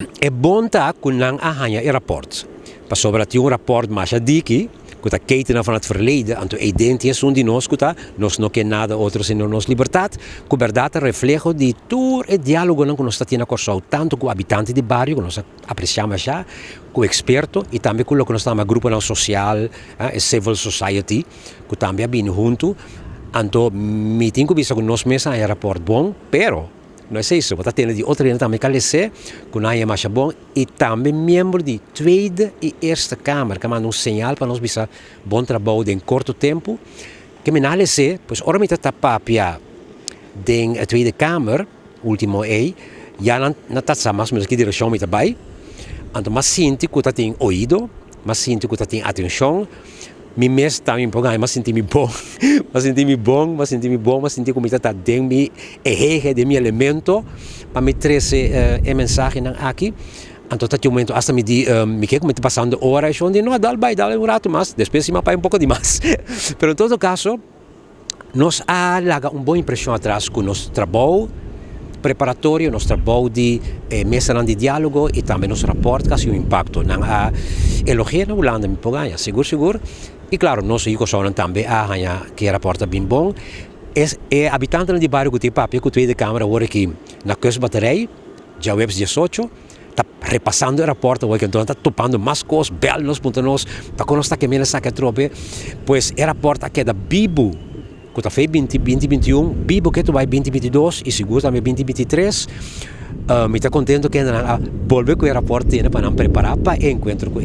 É bom tá com não arranha e rapport. Para sobre um rapport mais a diki, que a ketena van het verleden, en de identiteit de nós, que nós não quer nada outro senão nossa liberdade, que a verdade reflejo de todo o diálogo que nós temos com tanto com habitantes do bairro, que nós apreciamos já, com experto, e também com o que nós estamos grupo social, e civil society, que também vem junto. Então, me tenho visto que nós mesmos é rapport bom, pero não é isso, você tem de outra também que lhe que não é mais bom e também membro de tweede e eerste Kamer, que manda sinal para nós bisa bom trabalho em curto tempo, que me não lhe pois ora me tá papia den tweede Kamer, último já não tá samas mas que direção me também, então mas sinto que tá tem ouído, mas sinto que tá tem atenção. Mi mes também pogam, mas senti-me bom, mas senti-me como está dentro de eje de meu elemento para me trazer a mensagem aqui. Então, tá um momento, hasta me di, me que como está passando hora, eu digo, não, dá rato mais, depois se me apai pouco demais. Pero em todo caso, nós laga boa impressão atrás com nosso trabalho preparatório, nosso trabalho de mesa de diálogo e também nosso rapport que tem impacto. Não há elogiar na Holanda, me pogam, seguro. E claro, nós somos também que rapporta bem bom. É habitante de bairro que tem papel que tweede Kamer hoor aqui na kustbatterij, já webs 18, está repassando o rapport, hoor então está topando mais coisas, belos para nós, para quando está que menos saca trope, pois é rapport aqui da Bibo, que está feito 2021, Bibo que tu vai 2022 e seguro também 2023. Me está contento que ainda volver com o rapport para não preparar para o encontro com